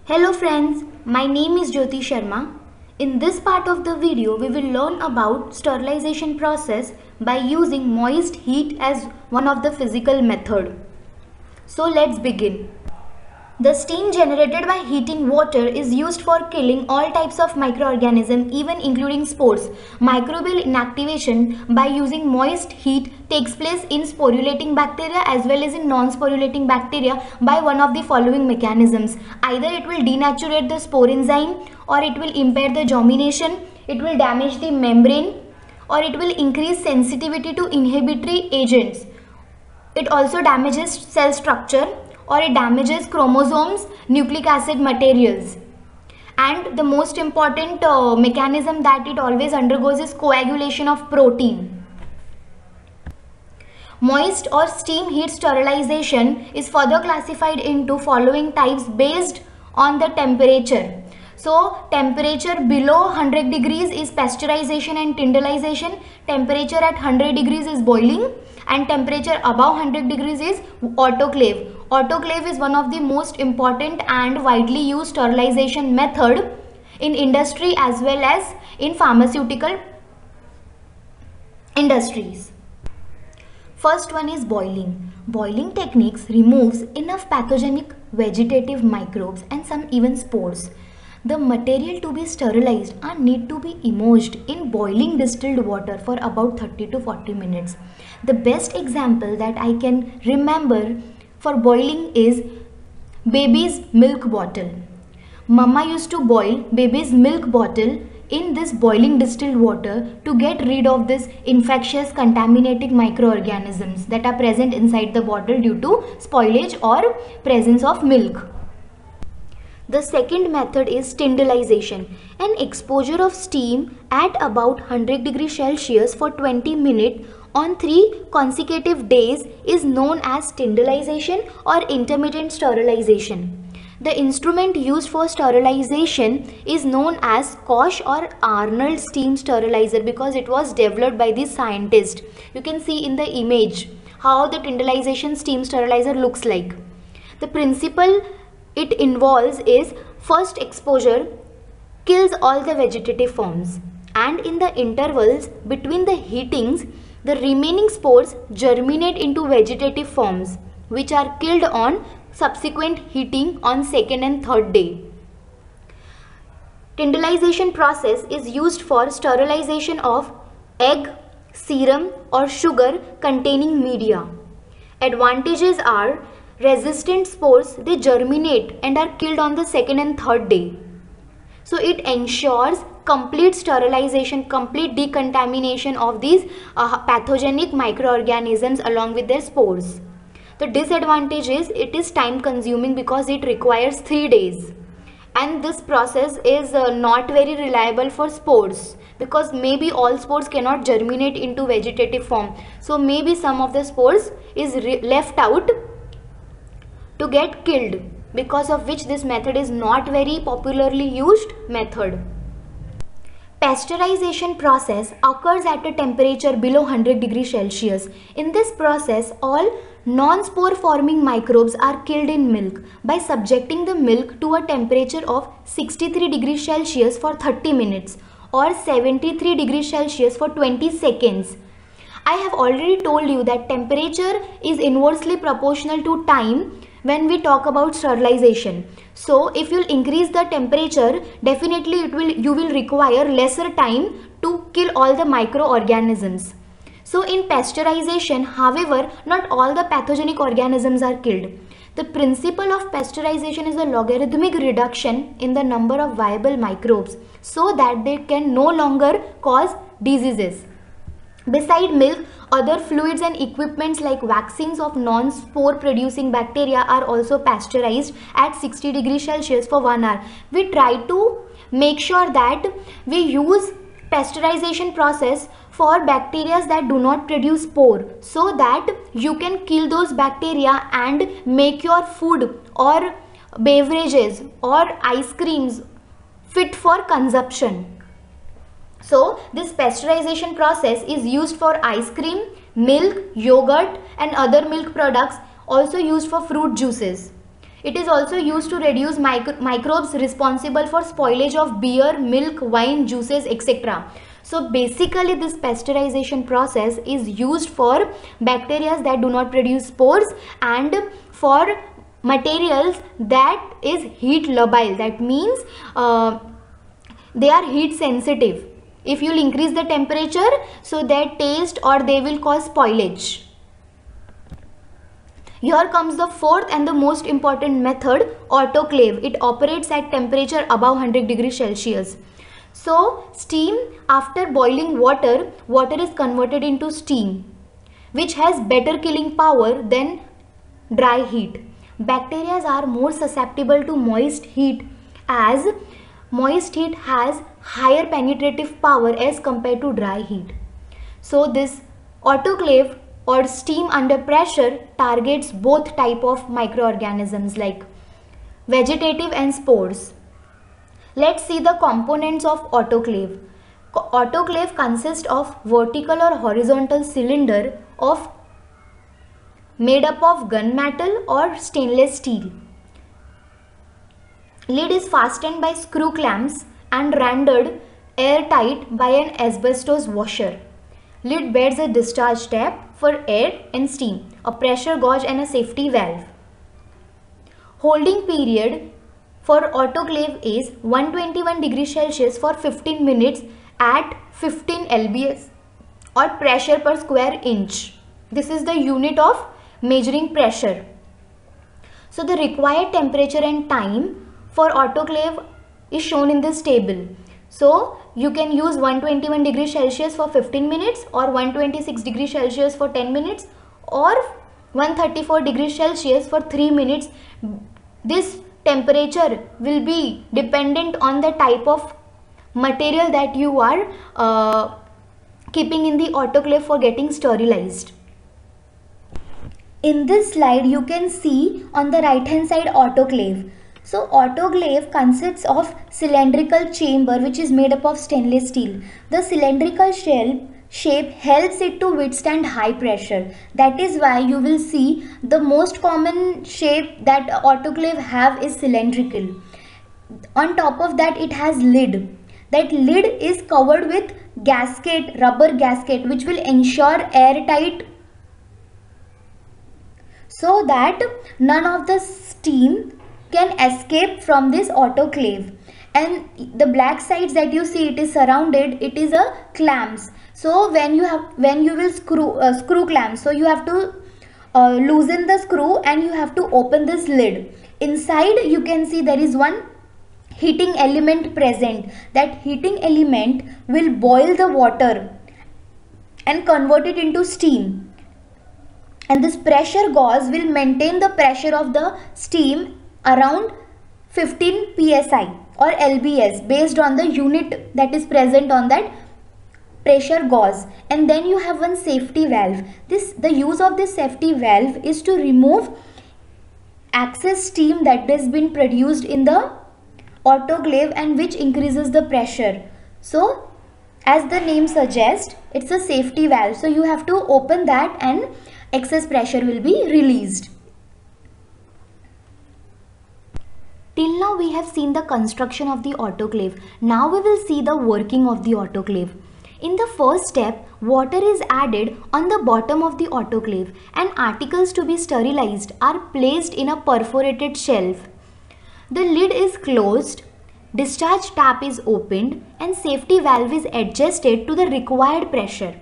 Hello friends, my name is Jyoti Sharma. In this part of the video, we will learn about sterilization process by using moist heat as one of the physical method. So let's begin. The steam generated by heating water is used for killing all types of microorganisms, even including spores. Microbial inactivation by using moist heat takes place in sporulating bacteria as well as in non-sporulating bacteria by one of the following mechanisms. Either it will denaturate the spore enzyme, or it will impair the germination, it will damage the membrane, or it will increase sensitivity to inhibitory agents. It also damages cell structure, or it damages chromosomes, nucleic acid materials. And the most important mechanism that it always undergoes is coagulation of protein. Moist or steam heat sterilization is further classified into following types based on the temperature. So temperature below 100 degrees is pasteurization and tyndallization. Temperature at 100 degrees is boiling, and temperature above 100 degrees is autoclave. Autoclave is one of the most important and widely used sterilization method in industry as well as in pharmaceutical industries. First one is boiling. Boiling techniques removes enough pathogenic vegetative microbes and some even spores. The material to be sterilized are need to be immersed in boiling distilled water for about 30 to 40 minutes. The best example that I can remember for boiling is baby's milk bottle. Mama used to boil baby's milk bottle in this boiling distilled water to get rid of this infectious contaminating microorganisms that are present inside the bottle due to spoilage or presence of milk. The second method is tyndallization. An exposure of steam at about 100 degrees Celsius for 20 minutes on 3 consecutive days is known as tyndallization or intermittent sterilization. The instrument used for sterilization is known as Koch or Arnold steam sterilizer because it was developed by the scientist. You can see in the image how the tyndallization steam sterilizer looks like. The principle it involves is first exposure kills all the vegetative forms, and in the intervals between the heatings the remaining spores germinate into vegetative forms which are killed on subsequent heating on second and third day. Tyndallization process is used for sterilization of egg, serum or sugar containing media. Advantages are resistant spores, they germinate and are killed on the second and third day. So it ensures complete sterilization, complete decontamination of these pathogenic microorganisms along with their spores. The disadvantage is it is time consuming because it requires 3 days, and this process is not very reliable for spores because maybe all spores cannot germinate into vegetative form. So maybe some of the spores is left out to get killed, because of which this method is not very popularly used method. Pasteurization process occurs at a temperature below 100 degrees Celsius. In this process, all non-spore forming microbes are killed in milk by subjecting the milk to a temperature of 63 degrees Celsius for 30 minutes or 73 degrees Celsius for 20 seconds. I have already told you that temperature is inversely proportional to time when we talk about sterilization. So if you increase the temperature, definitely you will require lesser time to kill all the microorganisms. So in pasteurization, however, not all the pathogenic organisms are killed. The principle of pasteurization is a logarithmic reduction in the number of viable microbes so that they can no longer cause diseases. Beside milk, other fluids and equipments like vaccines of non-spore producing bacteria are also pasteurized at 60 degrees Celsius for 1 hour. We try to make sure that we use pasteurization process for bacteria that do not produce spore so that you can kill those bacteria and make your food or beverages or ice creams fit for consumption. So this pasteurization process is used for ice cream, milk, yogurt and other milk products, also used for fruit juices. It is also used to reduce microbes responsible for spoilage of beer, milk, wine, juices, etc. So basically this pasteurization process is used for bacteria that do not produce spores and for materials that is heat labile. That means they are heat sensitive. If you will increase the temperature, so their taste or they will cause spoilage. Here comes the fourth and the most important method, autoclave. It operates at temperature above 100 degrees Celsius. So steam, after boiling water, water is converted into steam, which has better killing power than dry heat. Bacteria are more susceptible to moist heat, as moist heat has higher penetrative power as compared to dry heat. So this autoclave or steam under pressure targets both type of microorganisms like vegetative and spores. Let's see the components of autoclave. Autoclave consists of vertical or horizontal cylinder of made up of gunmetal or stainless steel. Lid is fastened by screw clamps and rendered airtight by an asbestos washer. Lid bears a discharge tap for air and steam, a pressure gauge and a safety valve. Holding period for autoclave is 121 degrees Celsius for 15 minutes at 15 lbs or pressure per square inch. This is the unit of measuring pressure. So the required temperature and time for autoclave is shown in this table. So you can use 121 degrees Celsius for 15 minutes or 126 degrees Celsius for 10 minutes or 134 degrees Celsius for 3 minutes. This temperature will be dependent on the type of material that you are keeping in the autoclave for getting sterilized. In this slide you can see on the right hand side autoclave. So autoclave consists of cylindrical chamber which is made up of stainless steel. The cylindrical shape helps it to withstand high pressure. That is why you will see the most common shape that autoclave have is cylindrical. On top of that it has lid. That lid is covered with gasket, rubber gasket, which will ensure airtight so that none of the steam can escape from this autoclave. And the black sides that you see, it is surrounded, it is a clamps. So when you will screw clamps, so you have to loosen the screw and you have to open this lid. Inside you can see there is one heating element present. That heating element will boil the water and convert it into steam, and this pressure gauge will maintain the pressure of the steam around 15 psi or lbs based on the unit that is present on that pressure gauge. And then you have one safety valve. The use of this safety valve is to remove excess steam that has been produced in the autoclave and which increases the pressure. So as the name suggests, it's a safety valve, so you have to open that and excess pressure will be released. Till now we have seen the construction of the autoclave. Now we will see the working of the autoclave. In the first step, water is added on the bottom of the autoclave and articles to be sterilized are placed in a perforated shelf. The lid is closed, discharge tap is opened and safety valve is adjusted to the required pressure.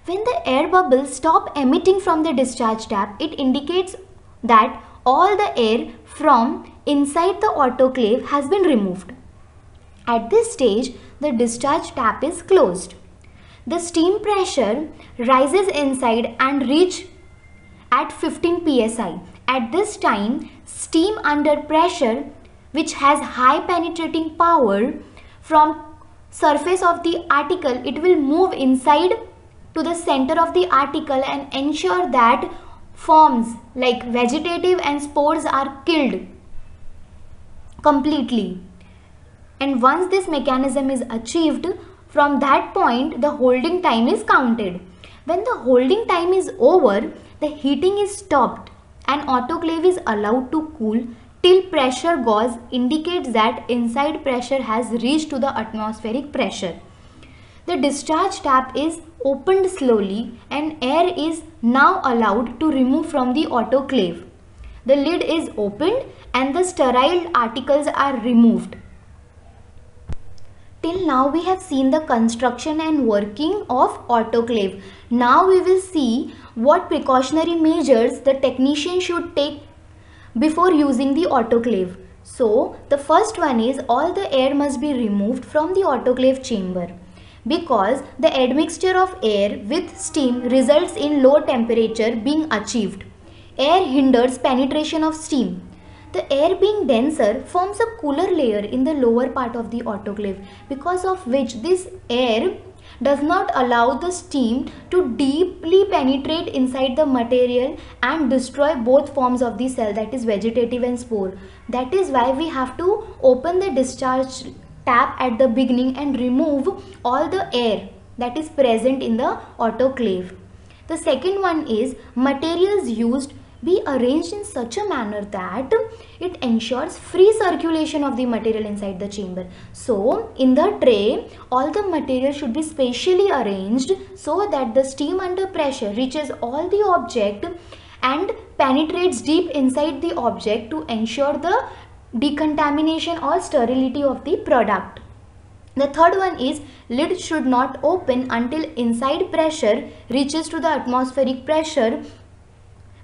When the air bubbles stop emitting from the discharge tap, it indicates that all the air from inside the autoclave has been removed. At this stage, the discharge tap is closed. The steam pressure rises inside and reach at 15 psi. At this time, steam under pressure, which has high penetrating power from surface of the article, it will move inside to the center of the article and ensure that forms like vegetative and spores are killed completely. And once this mechanism is achieved, from that point the holding time is counted. When the holding time is over, the heating is stopped and autoclave is allowed to cool till pressure gauge indicates that inside pressure has reached to the atmospheric pressure. The discharge tap is opened slowly and air is now allowed to remove from the autoclave. The lid is opened and the sterile articles are removed. Till now we have seen the construction and working of autoclave. Now we will see what precautionary measures the technician should take before using the autoclave. So the first one is all the air must be removed from the autoclave chamber, because the admixture of air with steam results in low temperature being achieved. Air hinders penetration of steam. The air being denser forms a cooler layer in the lower part of the autoclave, because of which this air does not allow the steam to deeply penetrate inside the material and destroy both forms of the cell, that is vegetative and spore. That is why we have to open the discharge tap at the beginning and remove all the air that is present in the autoclave. The second one is materials used be arranged in such a manner that it ensures free circulation of the material inside the chamber. So in the tray, all the material should be spatially arranged so that the steam under pressure reaches all the object and penetrates deep inside the object to ensure the decontamination or sterility of the product. The third one is lid should not open until inside pressure reaches to the atmospheric pressure,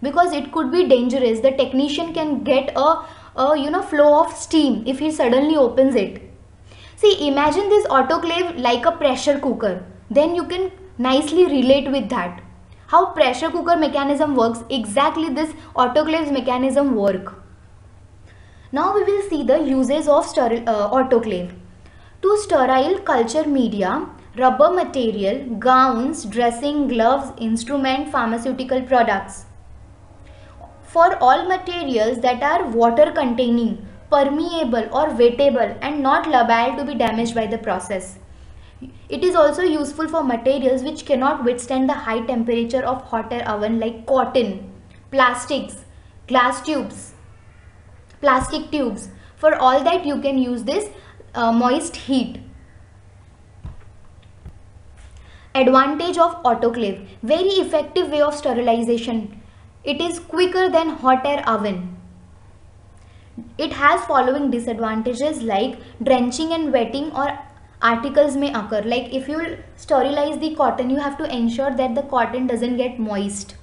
because it could be dangerous. The technician can get a flow of steam if he suddenly opens it. See, imagine this autoclave like a pressure cooker. Then you can nicely relate with that. How pressure cooker mechanism works, exactly this autoclave's mechanism work. Now we will see the uses of autoclave. To sterile culture media, rubber material, gowns, dressing, gloves, instrument, pharmaceutical products. For all materials that are water containing, permeable or wettable and not liable to be damaged by the process. It is also useful for materials which cannot withstand the high temperature of hot air oven, like cotton, plastics, glass tubes, plastic tubes. For all that you can use this moist heat. Advantage of autoclave: very effective way of sterilization. It is quicker than hot air oven. It has following disadvantages like drenching and wetting or articles may occur. Like if you sterilize the cotton, you have to ensure that the cotton doesn't get moist.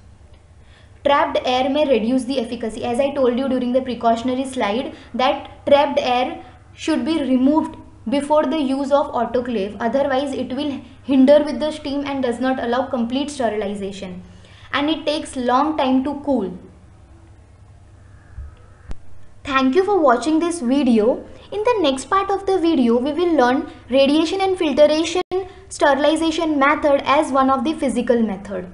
Trapped air may reduce the efficacy. As I told you during the precautionary slide, that trapped air should be removed before the use of autoclave. Otherwise, it will hinder with the steam and does not allow complete sterilization. And it takes long time to cool. Thank you for watching this video. In the next part of the video, we will learn radiation and filtration sterilization method as one of the physical method.